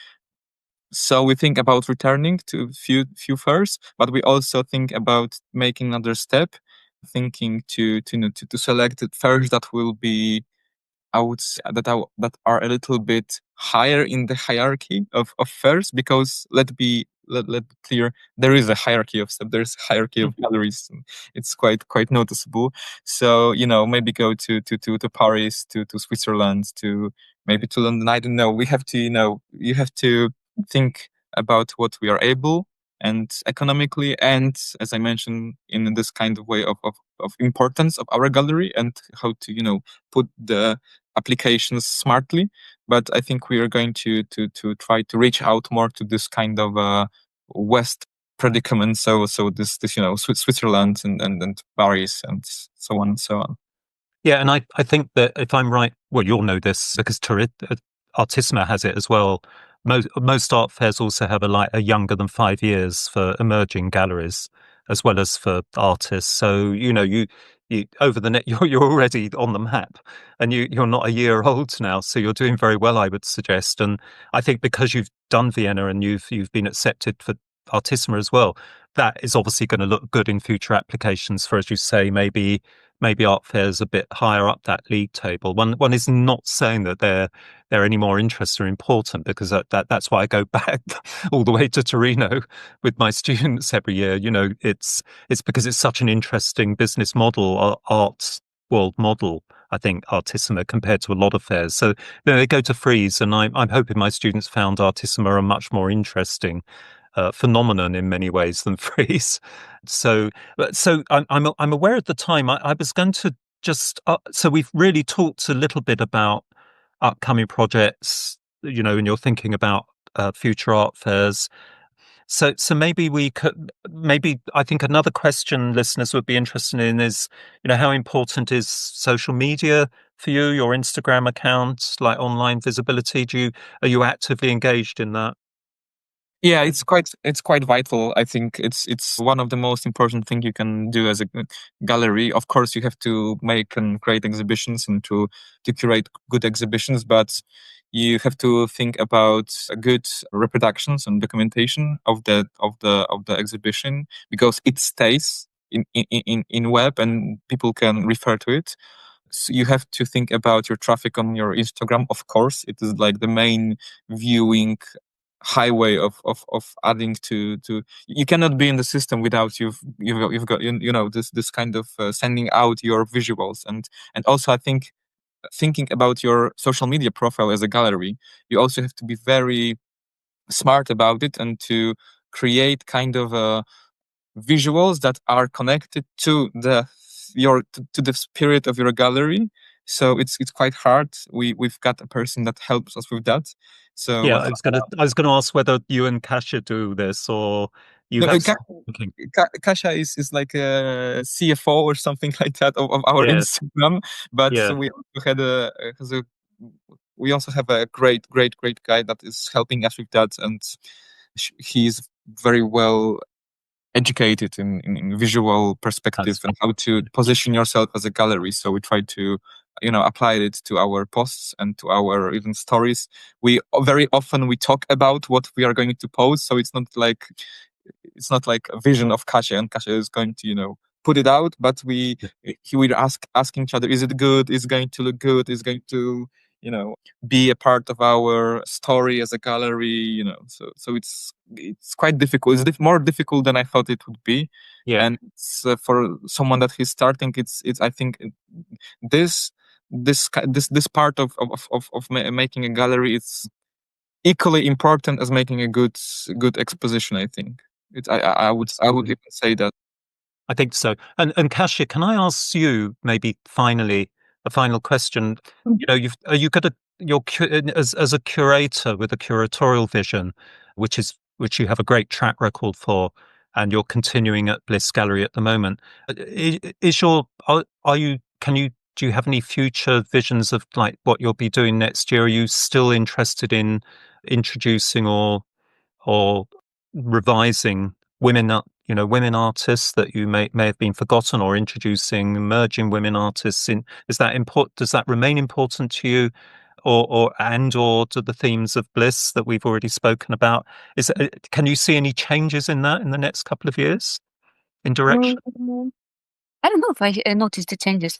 C: so we think about returning to few fairs, but we also think about making another step, thinking to select the fairs that will be, I would say, that are a little bit higher in the hierarchy of fairs, because let be clear, there is a hierarchy of stuff. There's a hierarchy of galleries. It's quite noticeable. So maybe go to Paris, to Switzerland, to maybe to London. I don't know. We have to you have to think about what we are able and economically, and as I mentioned, in this kind of way of importance of our gallery, and how to put the applications smartly. But I think we are going to try to reach out more to this kind of West predicament. So this Switzerland and Paris and so on and so on.
A: Yeah, and I think that if I'm right, well, you'll know this because Artissima has it as well. Most art fairs also have a younger than 5 years for emerging galleries, as well as for artists. So you over the net you're already on the map, and you're not a year old now, so you're doing very well, I would suggest. And I think because you've done Vienna and you've been accepted for Artissima as well, that is obviously going to look good in future applications for, as you say, maybe art fairs a bit higher up that league table. One is not saying that they're any more interesting or important, because that's why I go back all the way to Torino with my students every year. It's because it's such an interesting business model, art world model, I think, Artissima, compared to a lot of fairs. So they go to Frieze, and I'm hoping my students found Artissima a much more interesting phenomenon in many ways than Frieze. So I'm aware at the time I was going to just so we've really talked a little bit about upcoming projects, and you're thinking about future art fairs. So maybe I think another question listeners would be interested in is, how important is social media for you, your Instagram account, like online visibility? Are you actively engaged in that?
C: Yeah, it's quite vital. I think it's one of the most important thing you can do as a gallery. Of course, you have to make and create exhibitions and to curate good exhibitions, but you have to think about good reproductions and documentation of the exhibition, because it stays in web and people can refer to it. So you have to think about your traffic on your Instagram. Of course, it is like the main viewing highway of adding to you cannot be in the system without you've got this kind of sending out your visuals, and also I think thinking about your social media profile as a gallery, you also have to be very smart about it and to create kind of visuals that are connected to the spirit of your gallery. So it's quite hard. We've got a person that helps us with that. So
A: Yeah, I was gonna ask whether you and Kasia do this, or you
C: no,
A: have something.
C: Kasia is like a CFO or something like that of our
A: Yeah,
C: Instagram, but
A: yeah.
C: we also had we also have a great guy that is helping us with that, and he's very well educated in visual perspective and how to position yourself as a gallery. So we try to apply it to our posts and to our even stories. We very often we talk about what we are going to post, so it's not like a vision of Kasia and Kasia is going to put it out, but we will ask each other, is it good, is it going to look good, is it going to be a part of our story as a gallery. So it's quite difficult. It's more difficult than I thought it would be.
A: Yeah.
C: And it's, for someone that is starting, it's I think this part of making a gallery, it's equally important as making a good exposition. I think I would even say that.
A: I think so. And Kasia, can I ask you maybe finally a final question? You've got as a curator with a curatorial vision, which you have a great track record for, and you're continuing at Bliss Gallery at the moment. Do you have any future visions of like what you'll be doing next year? Are you still interested in introducing or revising women artists that you may have been forgotten, or introducing emerging women artists in? Is that important? Does that remain important to you, or to the themes of Bliss that we've already spoken about? Can you see any changes in that in the next couple of years in direction?
B: I don't know if I noticed the changes.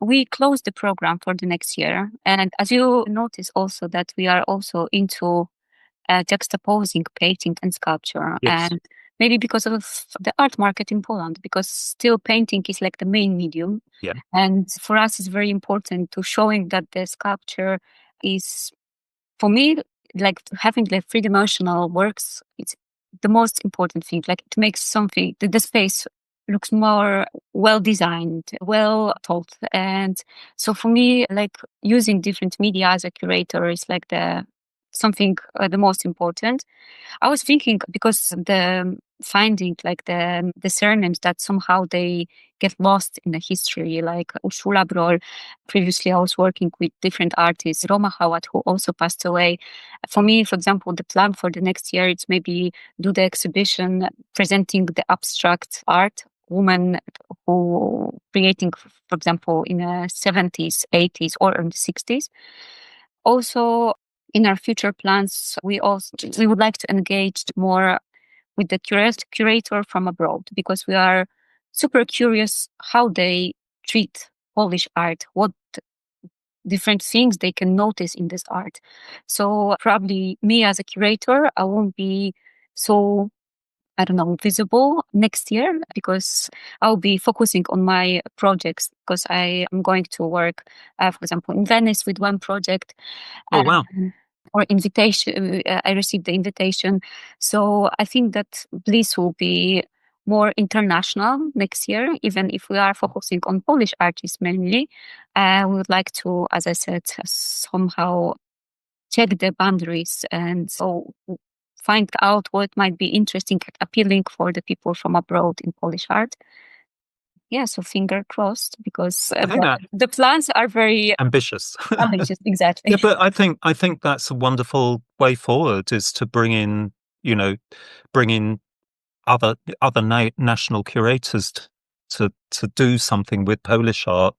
B: We closed the program for the next year. And as you notice also that we are also into juxtaposing painting and sculpture.
A: Yes.
B: And maybe because of the art market in Poland, because still painting is like the main medium.
A: Yeah.
B: And for us, it's very important to showing that the sculpture is, for me, like having the three-dimensional works, it's the most important thing. Like it makes something, the space looks more well designed, well thought. And so for me, like using different media as a curator is like the most important. I was thinking, because the finding like the surnames that somehow they get lost in the history, like Urszula Bról. Previously, I was working with different artists, Rama, who also passed away. For me, for example, the plan for the next year, it's maybe do the exhibition presenting the abstract art, women who creating, for example, in the 70s, 80s, or in the 60s. Also, in our future plans, we would like to engage more with the curator from abroad, because we are super curious how they treat Polish art, what different things they can notice in this art. So probably me as a curator, I won't be so, I don't know, visible next year, because I'll be focusing on my projects, because I am going to work, for example, in Venice with one project.
A: Oh, wow.
B: Or invitation. I received the invitation. So I think that Bliss will be more international next year, even if we are focusing on Polish artists mainly. We would like to, as I said, somehow check the boundaries and so find out what might be interesting, appealing for the people from abroad in Polish art. Yeah, so finger crossed, because the plans are very
A: ambitious.
B: Ambitious, exactly.
A: Yeah, but I think that's a wonderful way forward, is to bring in other national curators to do something with Polish art.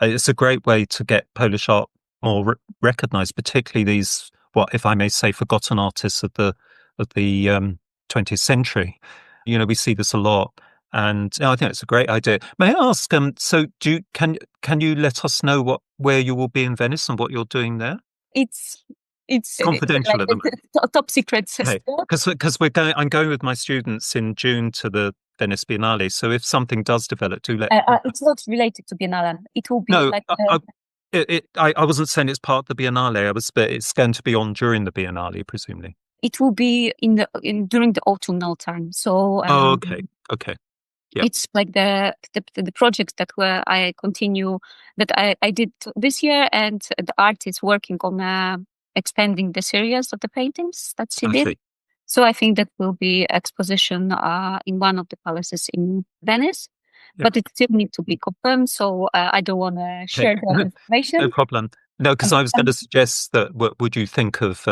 A: It's a great way to get Polish art more recognized, particularly these, what, if I may say, forgotten artists of the 20th century. We see this a lot, and I think it's a great idea. May I ask? So, can you let us know where you will be in Venice and what you're doing there?
B: It's It's
A: confidential
B: like
A: at the moment.
B: top secret
A: Okay.
B: stuff.
A: Because I'm going with my students in June to the Venice Biennale. So if something does develop, do let me know.
B: It's not related to Biennale. It will be
A: No,
B: like
A: I wasn't saying it's part of the Biennale. But it's going to be on during the Biennale, presumably.
B: it will be during the autumnal time. So
A: Okay. Yep.
B: it's like the projects that I continue that I did this year, and the artist working on expanding the series of the paintings that she
A: I
B: did.
A: see.
B: So I think that will be exposition in one of the palaces in Venice,
A: Yep.
B: but it still needs to be confirmed. So I don't want to share the information.
A: No problem. No, because I was going to suggest that would you think of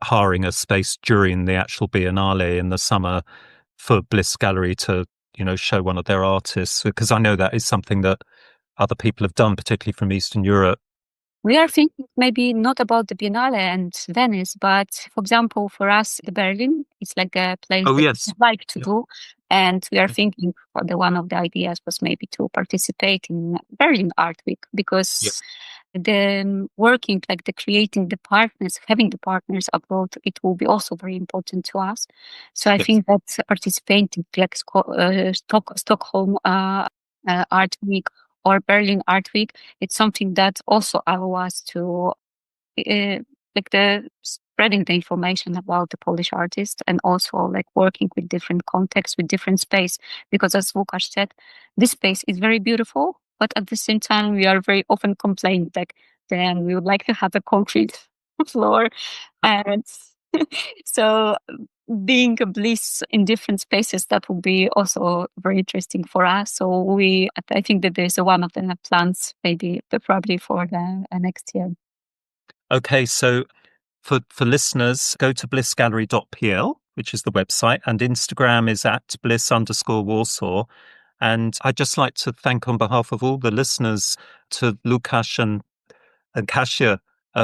A: hiring a space during the actual Biennale in the summer for Bliss Gallery to show one of their artists, because I know that is something that other people have done, particularly from Eastern Europe.
B: We are thinking maybe not about the Biennale and Venice, but for example, for us, the Berlin, it's like a place that we like to do. And we are thinking one of the ideas was maybe to participate in Berlin Art Week, because the working, like the creating the partners, having the partners abroad, it will be also very important to us. So I think that participating like Stockholm Art Week or Berlin Art Week, it's something that also allows us to like the spreading the information about the Polish artist, and also like working with different contexts, with different space, because as Lukasz said, this space is very beautiful, but at the same time we are very often complaining like, then we would like to have a concrete floor. And so being a Bliss in different spaces, that will be also very interesting for us. So I think that there's one of the plans maybe probably for the next year.
A: Okay, so for listeners, go to blissgallery.pl, which is the website, and Instagram is at bliss_Warsaw. And I'd just like to thank, on behalf of all the listeners, to Lukasz and Kasia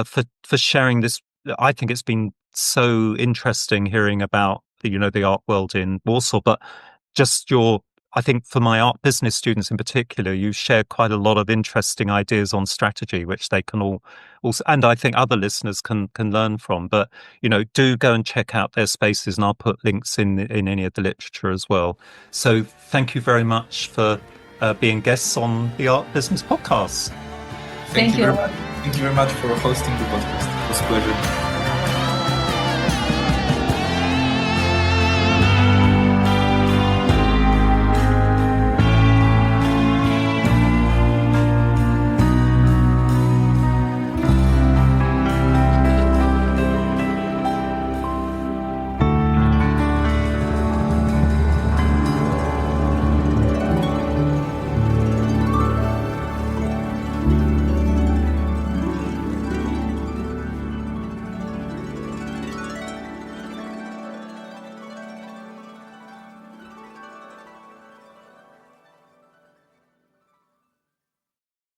A: for sharing this. I think it's been so interesting hearing about the art world in Warsaw, but just I think for my art business students in particular, you share quite a lot of interesting ideas on strategy, which they can all also, and I think other listeners can learn from. But do go and check out their spaces, and I'll put links in any of the literature as well. So thank you very much for being guests on the Art Business Podcast.
C: Thank you very much for hosting the podcast. It was a pleasure.